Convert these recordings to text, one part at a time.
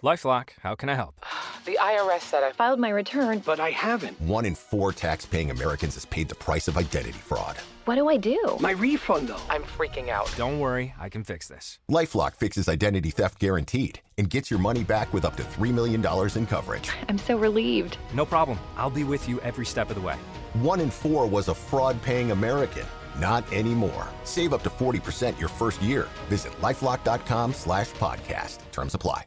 LifeLock, how can I help? The IRS said I filed my return, but I haven't. 1 in 4 tax-paying Americans has paid the price of identity fraud. What do I do? My refund, though. I'm freaking out. Don't worry, I can fix this. LifeLock fixes identity theft guaranteed and gets your money back with up to $3 million in coverage. I'm so relieved. No problem. I'll be with you every step of the way. 1 in 4 was a fraud-paying American. Not anymore. Save up to 40% your first year. Visit LifeLock.com/podcast. Terms apply.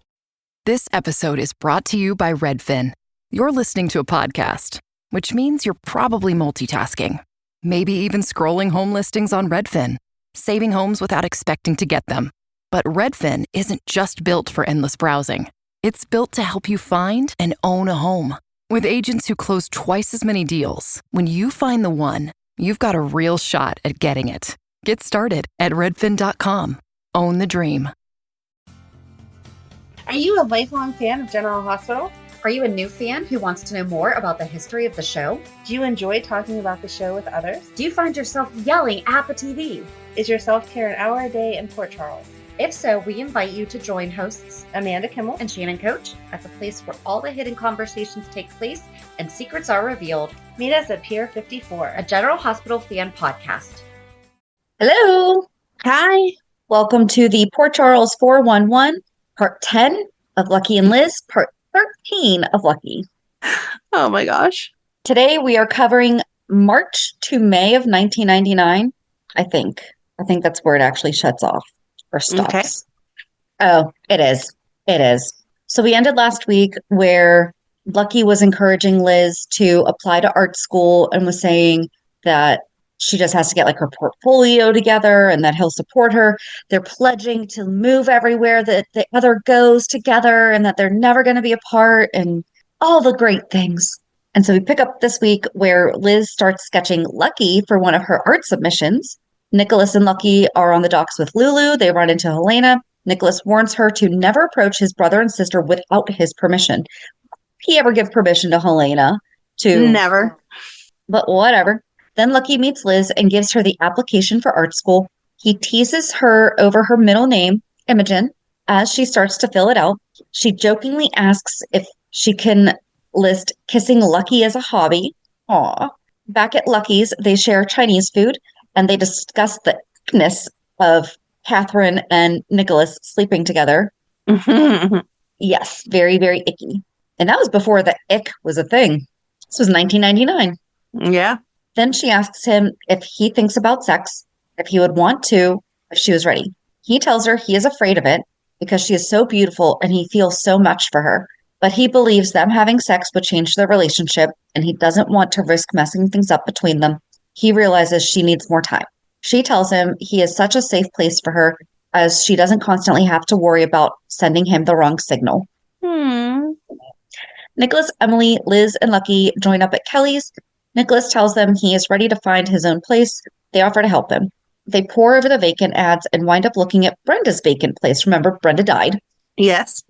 This episode is brought to you by Redfin. You're listening to a podcast, which means you're probably multitasking. Maybe even scrolling home listings on Redfin, saving homes without expecting to get them. But Redfin isn't just built for endless browsing. It's built to help you find and own a home. With agents who close twice as many deals, when you find the one, you've got a real shot at getting it. Get started at redfin.com. Own the dream. Are you a lifelong fan of General Hospital? Are you a new fan who wants to know more about the history of the show? Do you enjoy talking about the show with others? Do you find yourself yelling at the TV? Is your self-care an hour a day in Port Charles? If so, we invite you to join hosts Amanda Kimmel and Shannon Coach at the place where all the hidden conversations take place and secrets are revealed. Meet us at Pier 54, a General Hospital fan podcast. Hello. Hi. Welcome to the Port Charles 411, Part 10 of Lucky and Liz, Part 13 of Lucky. Oh my gosh. Today we are covering March to May of 1999, I think. I think that's where it actually shuts off or stops. Okay. Oh, it is. It is. So we ended last week where Lucky was encouraging Liz to apply to art school and was saying that she just has to get like her portfolio together and that he'll support her. They're pledging to move everywhere that the other goes together and that they're never going to be apart and all the great things. And so we pick up this week where Liz starts sketching Lucky for one of her art submissions. Nicholas and Lucky are on the docks with Lulu. They run into Helena. Nicholas warns her to never approach his brother and sister without his permission. He ever give permission to Helena to... Never. But whatever. Then Lucky meets Liz and gives her the application for art school. He teases her over her middle name, Imogen, as she starts to fill it out. She jokingly asks if she can list kissing Lucky as a hobby. Aw. Back at Lucky's, they share Chinese food, and they discuss the ickness of Catherine and Nicholas sleeping together. Yes, very, very icky. And that was before the ick was a thing. This was 1999. Yeah. Then she asks him if he thinks about sex, if he would want to, if she was ready. He tells her he is afraid of it because she is so beautiful and he feels so much for her. But he believes them having sex would change their relationship and he doesn't want to risk messing things up between them. He realizes she needs more time. She tells him he is such a safe place for her as she doesn't constantly have to worry about sending him the wrong signal. Nicholas, Emily, Liz, and Lucky join up at Kelly's. Nicholas tells them he is ready to find his own place. They offer to help him. They pore over the vacant ads and wind up looking at Brenda's vacant place. Remember, Brenda died. Yes.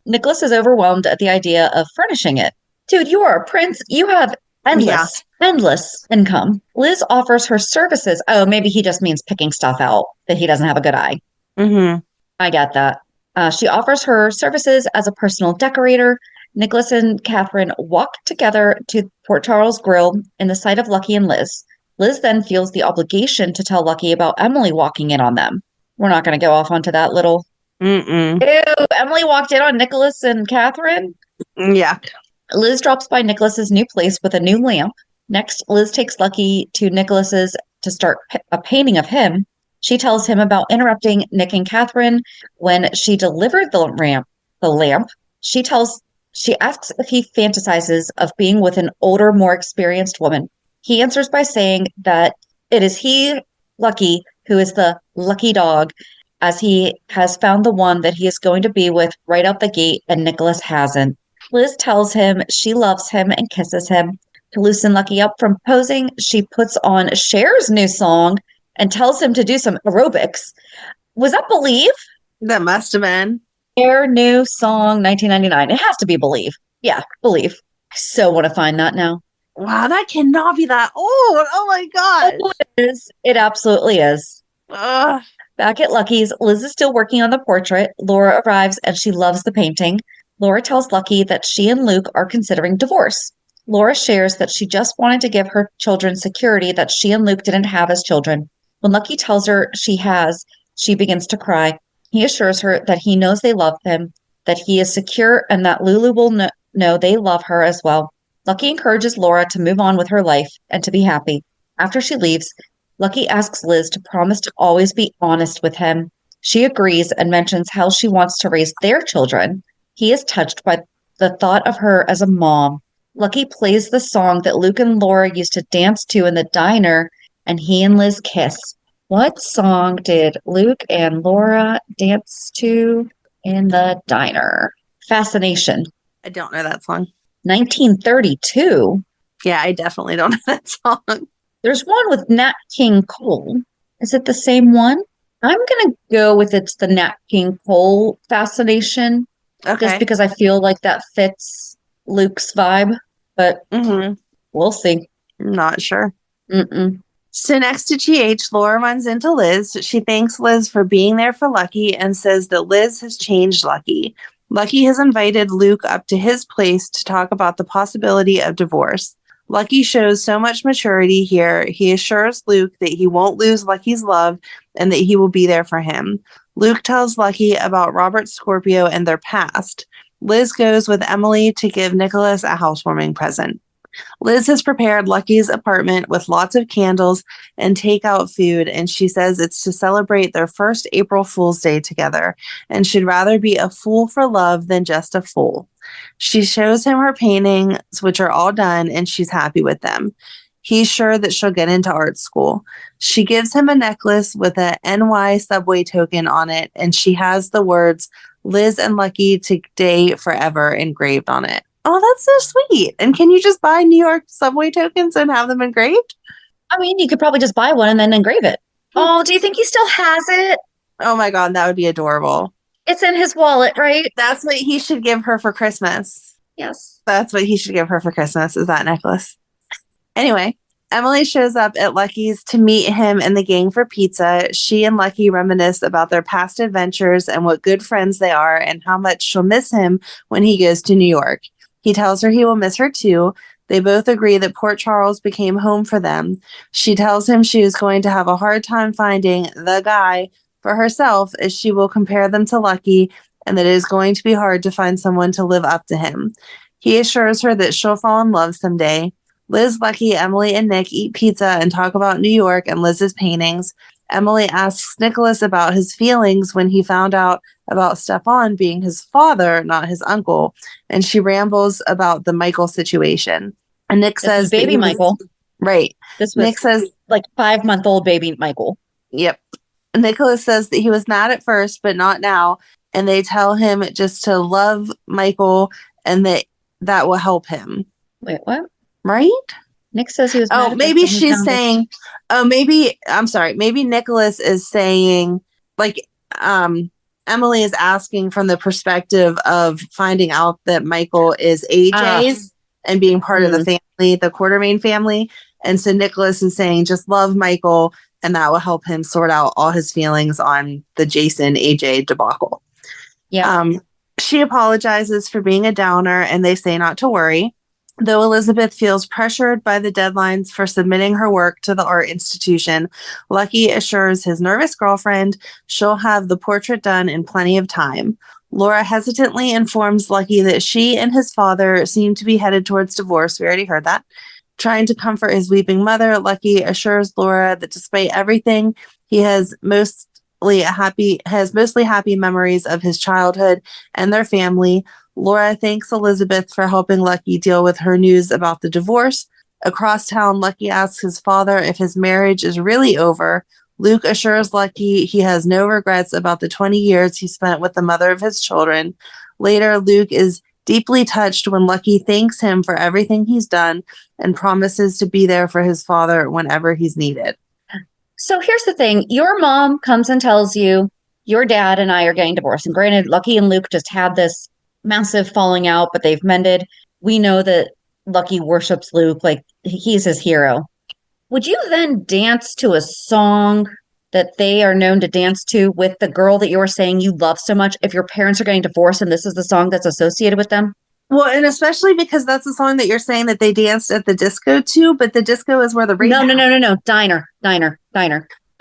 Nicholas is overwhelmed at the idea of furnishing it. Dude, you are a prince. You have endless income. Liz offers her services. Oh, maybe he just means picking stuff out, that he doesn't have a good eye. I get that. She offers her services as a personal decorator. Nicholas and Catherine walk together to Port Charles Grill in the sight of Lucky and Liz. Liz then feels the obligation to tell Lucky about Emily walking in on them. We're not going to go off onto that little... Ew, Emily walked in on Nicholas and Catherine? Yeah. Liz drops by Nicholas's new place with a new lamp. Next, Liz takes Lucky to Nicholas's to start a painting of him. She tells him about interrupting Nick and Catherine when she delivered the lamp. She asks if he fantasizes of being with an older, more experienced woman. He answers by saying that it is he, Lucky, who is the lucky dog, as he has found the one that he is going to be with right out the gate, and Nicholas hasn't. Liz tells him she loves him and kisses him. To loosen Lucky up from posing, she puts on Cher's new song and tells him to do some aerobics. Was that Believe? That must have been. Their new song, 1999. It has to be Believe. Yeah, Believe. I so want to find that now. Wow, that cannot be that old. Oh my God. Oh, it is. It absolutely is. Back at Lucky's, Liz is still working on the portrait. Laura arrives and she loves the painting. Laura tells Lucky that she and Luke are considering divorce. Laura shares that she just wanted to give her children security that she and Luke didn't have as children. When Lucky tells her she has, she begins to cry. He assures her that he knows they love him, that he is secure, and that Lulu will know they love her as well. Lucky encourages Laura to move on with her life and to be happy. After she leaves, Lucky asks Liz to promise to always be honest with him. She agrees and mentions how she wants to raise their children. He is touched by the thought of her as a mom. Lucky plays the song that Luke and Laura used to dance to in the diner, and he and Liz kiss. What song did Luke and Laura dance to in the diner? Fascination. I don't know that song. 1932. Yeah, I definitely don't know that song. There's one with Nat King Cole. Is it the same one? I'm going to go with it's the Nat King Cole Fascination. Okay. Just because I feel like that fits Luke's vibe. But we'll see. Not sure. Mm-mm. So next to GH, Laura runs into Liz. She thanks Liz for being there for Lucky and says that Liz has changed Lucky. Lucky has invited Luke up to his place to talk about the possibility of divorce. Lucky shows so much maturity here. He assures Luke that he won't lose Lucky's love and that he will be there for him. Luke tells Lucky about Robert Scorpio and their past. Liz goes with Emily to give Nicholas a housewarming present. Liz has prepared Lucky's apartment with lots of candles and takeout food, and she says it's to celebrate their first April Fool's Day together and should rather be a fool for love than just a fool. She shows him her paintings, which are all done, and she's happy with them. He's sure that she'll get into art school. She gives him a necklace with a NY subway token on it, and she has the words Liz and Lucky today forever engraved on it. Oh, that's so sweet. And can you just buy New York subway tokens and have them engraved? I mean, you could probably just buy one and then engrave it. Oh, do you think he still has it? Oh my God, that would be adorable. It's in his wallet, right? That's what he should give her for Christmas. Yes. That's what he should give her for Christmas, is that necklace. Anyway, Emily shows up at Lucky's to meet him and the gang for pizza. She and Lucky reminisce about their past adventures and what good friends they are and how much she'll miss him when he goes to New York. He tells her he will miss her too. They both agree that Port Charles became home for them. She tells him she is going to have a hard time finding the guy for herself as she will compare them to Lucky and that it is going to be hard to find someone to live up to him. He assures her that she'll fall in love someday. Liz, Lucky, Emily, and Nick eat pizza and talk about New York and Liz's paintings. Emily asks Nicholas about his feelings when he found out about Stefan being his father, not his uncle, and she rambles about the Michael situation. And Nick says baby Michael. Right. This was Nick says like 5-month-old baby Michael. Yep. Nicholas says that he was mad at first, but not now, and they tell him just to love Michael and that will help him. Wait, what? Right? Nick says he was mad Oh, at maybe first and he she's found it. saying, I'm sorry, maybe Nicholas is saying, like, Emily is asking from the perspective of finding out that Michael is AJ's and being part of the family, the Quartermain family. And so Nicholas is saying, just love Michael, and that will help him sort out all his feelings on the Jason AJ debacle. Yeah. She apologizes for being a downer, and they say not to worry. Though Elizabeth feels pressured by the deadlines for submitting her work to the art institution, Lucky assures his nervous girlfriend she'll have the portrait done in plenty of time. Laura hesitantly informs Lucky that she and his father seem to be headed towards divorce. We already heard that. Trying to comfort his weeping mother, Lucky assures Laura that despite everything, he has mostly happy memories of his childhood and their family. Laura thanks Elizabeth for helping Lucky deal with her news about the divorce. Across town, Lucky asks his father if his marriage is really over. Luke assures Lucky he has no regrets about the 20 years he spent with the mother of his children. Later, Luke is deeply touched when Lucky thanks him for everything he's done and promises to be there for his father whenever he's needed. So here's the thing. Your mom comes and tells you your dad and I are getting divorced. And granted, Lucky and Luke just had this massive falling out, but they've mended. We know that Lucky worships Luke, like he's his hero. Would you then dance to a song that they are known to dance to with the girl that you were saying you love so much if your parents are getting divorced and this is the song that's associated with them? Well, and especially because that's the song that you're saying that they danced at the disco to, but the disco is where the rain. No. Diner.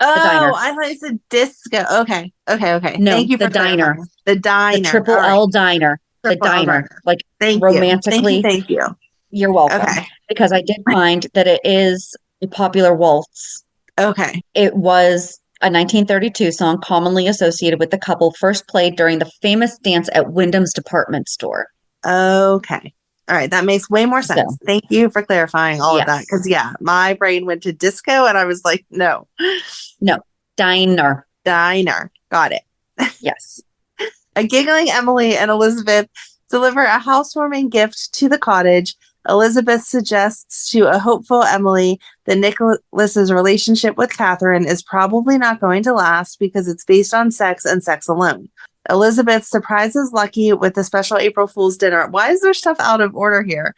Oh, I thought you said disco. Okay. No, Thank you for the diner. clarifying. The diner. The triple L diner. The diner. Like Thank romantically. You. Thank you. You're welcome. Okay. Because I did find that it is a popular waltz. Okay. It was a 1932 song commonly associated with the couple, first played during the famous dance at Wyndham's department store. Okay. All right. That makes way more sense. So, Thank you for clarifying all of that. Because, my brain went to disco and I was like, no. Diner. Got it. Yes. A giggling Emily and Elizabeth deliver a housewarming gift to the cottage. Elizabeth suggests to a hopeful Emily that Nicholas's relationship with Catherine is probably not going to last because it's based on sex and sex alone. Elizabeth surprises Lucky with a special April Fool's dinner. Why is there stuff out of order here?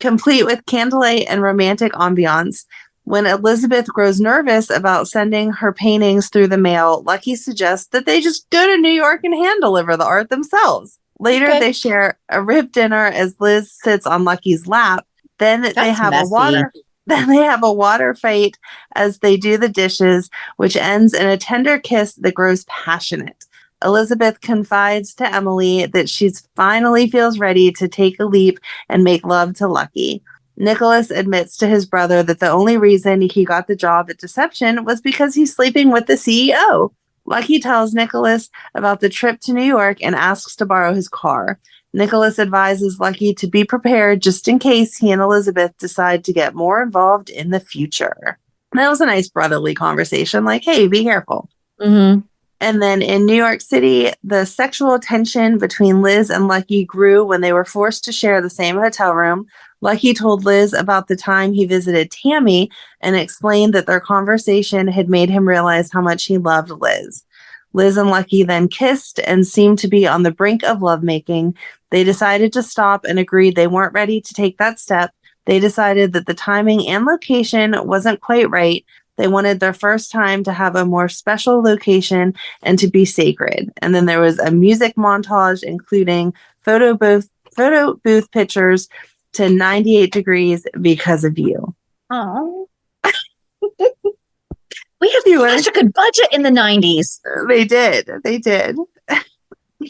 Complete with candlelight and romantic ambiance. When Elizabeth grows nervous about sending her paintings through the mail, Lucky suggests that they just go to New York and hand deliver the art themselves. Later, They share a rib dinner as Liz sits on Lucky's lap. Then they have a water fight as they do the dishes, which ends in a tender kiss that grows passionate. Elizabeth confides to Emily that she finally feels ready to take a leap and make love to Lucky. Nicholas admits to his brother that the only reason he got the job at Deception was because he's sleeping with the CEO. Lucky tells Nicholas about the trip to New York and asks to borrow his car. Nicholas advises Lucky to be prepared just in case he and Elizabeth decide to get more involved in the future. That was a nice brotherly conversation. Like, hey, be careful. Mm-hmm. And then in New York City, the sexual tension between Liz and Lucky grew when they were forced to share the same hotel room. Lucky told Liz about the time he visited Tammy and explained that their conversation had made him realize how much he loved Liz. Liz and Lucky then kissed and seemed to be on the brink of lovemaking. They decided to stop and agreed they weren't ready to take that step. They decided that the timing and location wasn't quite right. They wanted their first time to have a more special location and to be sacred. And then there was a music montage, including photo booth pictures to 98 Degrees Because of You. Oh. We have such a good budget in the 90s. They did.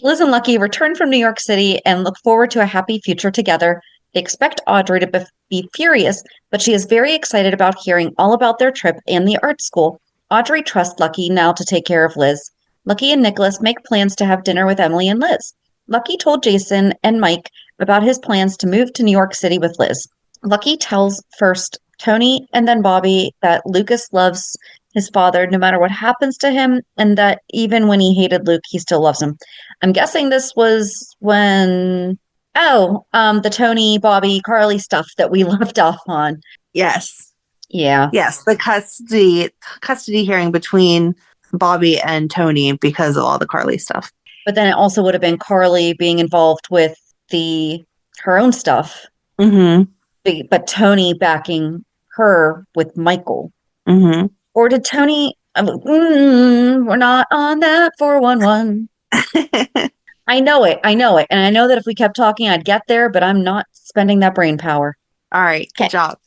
Liz and Lucky return from New York City and look forward to a happy future together. They expect Audrey to be furious, but she is very excited about hearing all about their trip and the art school. Audrey trusts Lucky now to take care of Liz. Lucky and Nicholas make plans to have dinner with Emily and Liz. Lucky told Jason and Mike about his plans to move to New York City with Liz. Lucky tells first Tony and then Bobby that Lucas loves his father no matter what happens to him, and that even when he hated Luke, he still loves him. I'm guessing this was when... the Tony, Bobby, Carly stuff that we left off on. Yes. Yeah. Yes, the custody hearing between Bobby and Tony because of all the Carly stuff. But then it also would have been Carly being involved with her own stuff. Mm-hmm. But Tony backing her with Michael. Mm-hmm. Or did Tony... we're not on that 411. I know it. And I know that if we kept talking, I'd get there, but I'm not spending that brain power. All right. Good job.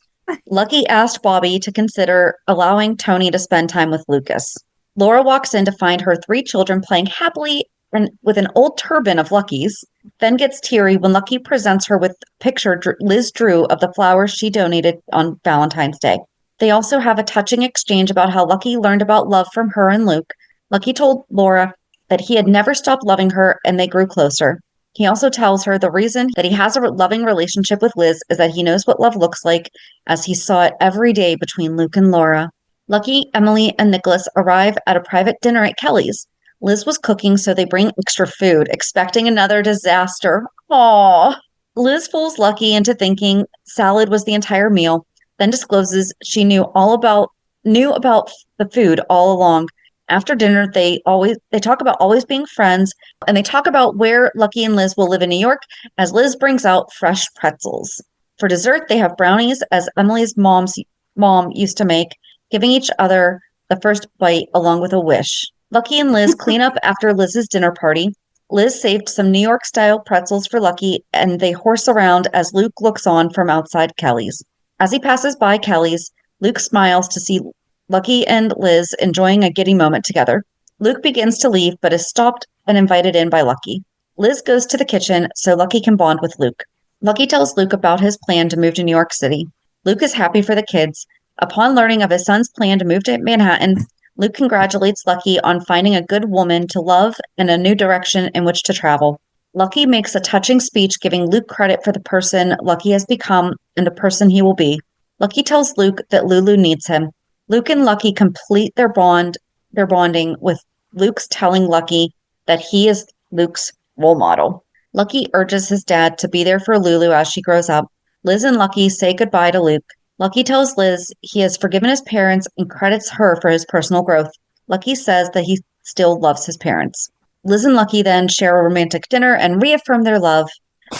Lucky asked Bobby to consider allowing Tony to spend time with Lucas. Laura walks in to find her 3 children playing happily and with an old turban of Lucky's, then gets teary when Lucky presents her with a picture Liz drew of the flowers she donated on Valentine's Day. They also have a touching exchange about how Lucky learned about love from her and Luke. Lucky told Laura that he had never stopped loving her and they grew closer. He also tells her the reason that he has a loving relationship with Liz is that he knows what love looks like, as he saw it every day between Luke and Laura. Lucky, Emily, and Nicholas arrive at a private dinner at Kelly's. Liz was cooking, so they bring extra food, expecting another disaster. Aww. Liz fools Lucky into thinking salad was the entire meal, then discloses she knew about the food all along. After dinner, they talk about always being friends, and they talk about where Lucky and Liz will live in New York, as Liz brings out fresh pretzels. For dessert, they have brownies, as Emily's mom used to make, giving each other the first bite along with a wish. Lucky and Liz clean up after Liz's dinner party. Liz saved some New York-style pretzels for Lucky, and they horse around as Luke looks on from outside Kelly's. As he passes by Kelly's, Luke smiles to see Lucky and Liz enjoying a giddy moment together. Luke begins to leave, but is stopped and invited in by Lucky. Liz goes to the kitchen so Lucky can bond with Luke. Lucky tells Luke about his plan to move to New York City. Luke is happy for the kids. Upon learning of his son's plan to move to Manhattan, Luke congratulates Lucky on finding a good woman to love and a new direction in which to travel. Lucky makes a touching speech giving Luke credit for the person Lucky has become and the person he will be. Lucky tells Luke that Lulu needs him. Luke and Lucky complete their bonding with Luke's telling Lucky that he is Luke's role model. Lucky urges his dad to be there for Lulu as she grows up. Liz and Lucky say goodbye to Luke. Lucky tells Liz he has forgiven his parents and credits her for his personal growth. Lucky says that he still loves his parents. Liz and Lucky then share a romantic dinner and reaffirm their love.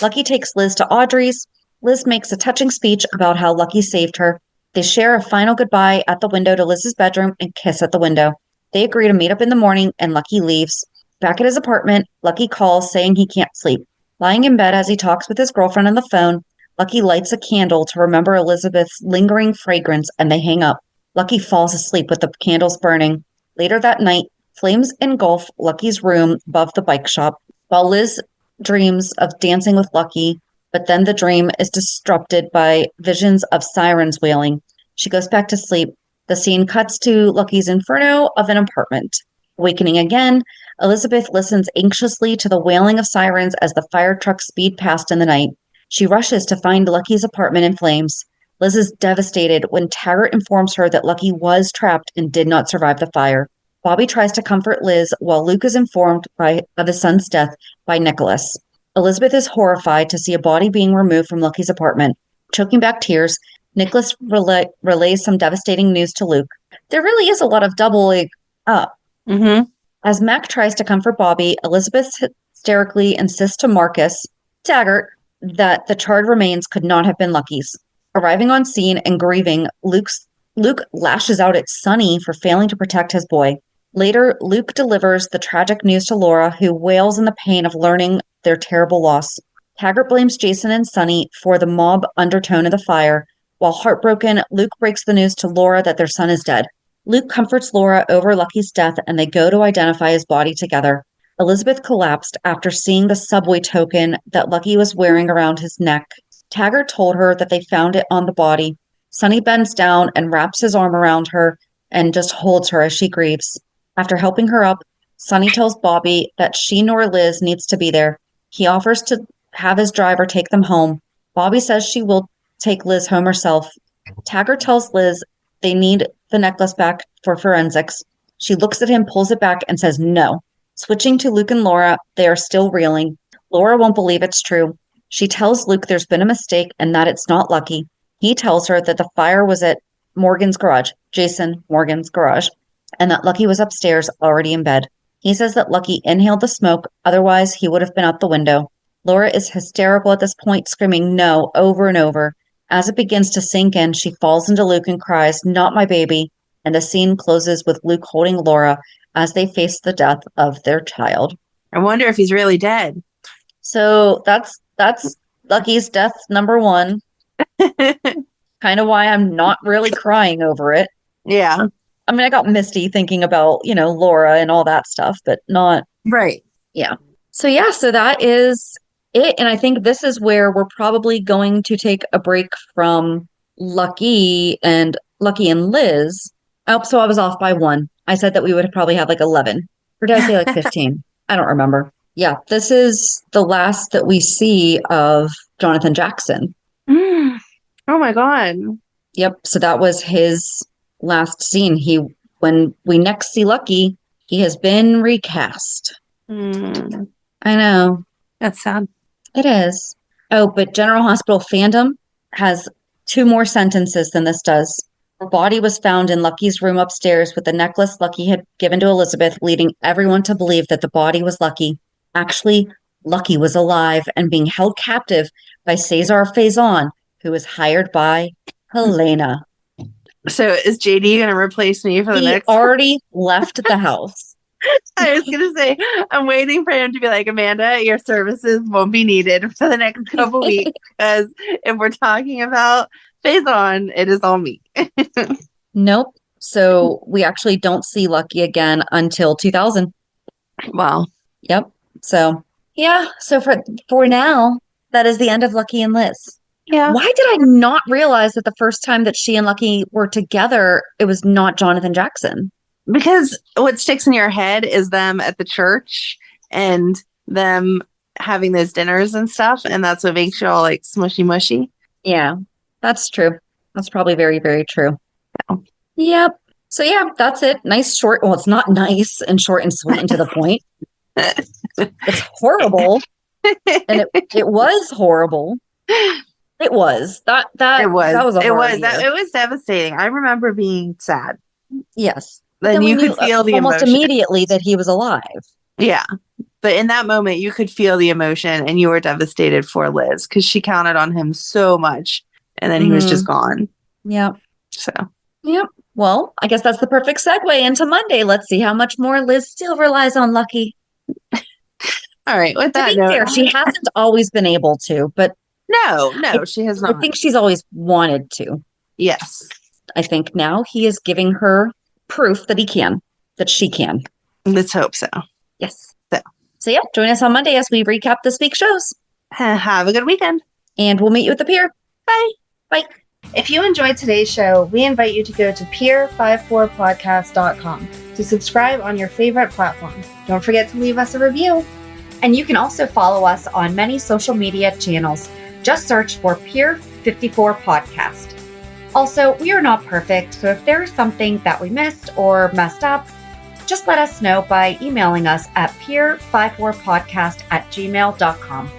Lucky takes Liz to Audrey's. Liz makes a touching speech about how Lucky saved her. They share a final goodbye at the window to Liz's bedroom and kiss at the window. They agree to meet up in the morning and Lucky leaves. Back at his apartment, Lucky calls saying he can't sleep. Lying in bed as he talks with his girlfriend on the phone, Lucky lights a candle to remember Elizabeth's lingering fragrance and they hang up. Lucky falls asleep with the candles burning. Later that night, flames engulf Lucky's room above the bike shop, while Liz dreams of dancing with Lucky, but then the dream is disrupted by visions of sirens wailing. She goes back to sleep. The scene cuts to Lucky's inferno of an apartment. Awakening again, Elizabeth listens anxiously to the wailing of sirens as the fire trucks speed past in the night. She rushes to find Lucky's apartment in flames. Liz is devastated when Taggart informs her that Lucky was trapped and did not survive the fire. Bobby tries to comfort Liz while Luke is informed of his son's death by Nicholas. Elizabeth is horrified to see a body being removed from Lucky's apartment. Choking back tears, Nicholas relays some devastating news to Luke. There really is a lot of doubling up. Mm-hmm. As Mac tries to comfort Bobby, Elizabeth hysterically insists to Marcus Taggart that the charred remains could not have been Lucky's. Arriving on scene and grieving, Luke lashes out at Sonny for failing to protect his boy. Later, Luke delivers the tragic news to Laura, who wails in the pain of learning their terrible loss. Taggart blames Jason and Sonny for the mob undertone of the fire. While heartbroken, Luke breaks the news to Laura that their son is dead. Luke comforts Laura over Lucky's death, and they go to identify his body together. Elizabeth collapsed after seeing the subway token that Lucky was wearing around his neck. Taggart told her that they found it on the body. Sonny bends down and wraps his arm around her and just holds her as she grieves. After helping her up, Sonny tells Bobby that she nor Liz needs to be there. He offers to have his driver take them home. Bobby says she will take Liz home herself. Taggart tells Liz they need the necklace back for forensics. She looks at him, pulls it back, and says no. Switching to Luke and Laura, they are still reeling. Laura won't believe it's true. She tells Luke there's been a mistake and that it's not Lucky. He tells her that the fire was at Morgan's garage, Jason Morgan's garage, and that Lucky was upstairs already in bed. He says that Lucky inhaled the smoke, otherwise he would have been out the window. Laura is hysterical at this point, screaming no over and over. As it begins to sink in, she falls into Luke and cries, "Not my baby," and the scene closes with Luke holding Laura as they face the death of their child. I wonder if he's really dead. So that's Lucky's death number one. Kind of why I'm not really crying over it. Yeah. I mean, I got misty thinking about, Laura and all that stuff, but not. Right. Yeah. So that is it. And I think this is where we're probably going to take a break from Lucky and Liz. Oh, so I was off by one. I said that we would probably have like 11. Or did I say like 15? I don't remember. Yeah, this is the last that we see of Jonathan Jackson. Oh my God. Yep. So that was his last scene. When we next see Lucky, he has been recast. I know. That's sad. It is. Oh, but General Hospital fandom has 2 more sentences than this does. Her body was found in Lucky's room upstairs with the necklace Lucky had given to Elizabeth, leading everyone to believe that the body was Lucky. Actually, Lucky was alive and being held captive by Cesar Faison, who was hired by Helena. So is JD going to replace me for the He next? already left the house. I was going to say, I'm waiting for him to be like, Amanda, your services won't be needed for the next couple weeks because if we're talking about phase on, it is all me. Nope. So we actually don't see Lucky again until 2000. Wow. Yep. So yeah. So for now, that is the end of Lucky and Liz. Yeah. Why did I not realize that the first time that she and Lucky were together, it was not Jonathan Jackson? Because what sticks in your head is them at the church and them having those dinners and stuff. And that's what makes you all like smushy mushy. Yeah, that's true. That's probably very, very true. Yeah. Yep. So yeah, that's it. Nice short. Well, it's not nice and short and sweet and to the point. It's horrible. And it was horrible. It was. That was a hard year. It was devastating. I remember being sad. Yes. Then you could feel the almost emotion. immediately that he was alive. Yeah. But in that moment, you could feel the emotion and you were devastated for Liz because she counted on him so much. And then he was just gone. Yep. So. Yep. Well, I guess that's the perfect segue into Monday. Let's see how much more Liz still relies on Lucky. All right. With that to be note, fair, she hasn't always been able to, but no, she has not. I think she's always wanted to. Yes. I think now he is giving her proof that she can. Let's hope so. Yes. So yeah, join us on Monday as we recap this week's shows. Have a good weekend. And we'll meet you at the pier. Bye. Bye. If you enjoyed today's show, we invite you to go to peer54podcast.com to subscribe on your favorite platform. Don't forget to leave us a review. And you can also follow us on many social media channels. Just search for Peer 54 Podcast. Also, we are not perfect, so if there is something that we missed or messed up, just let us know by emailing us at peer54podcast@gmail.com.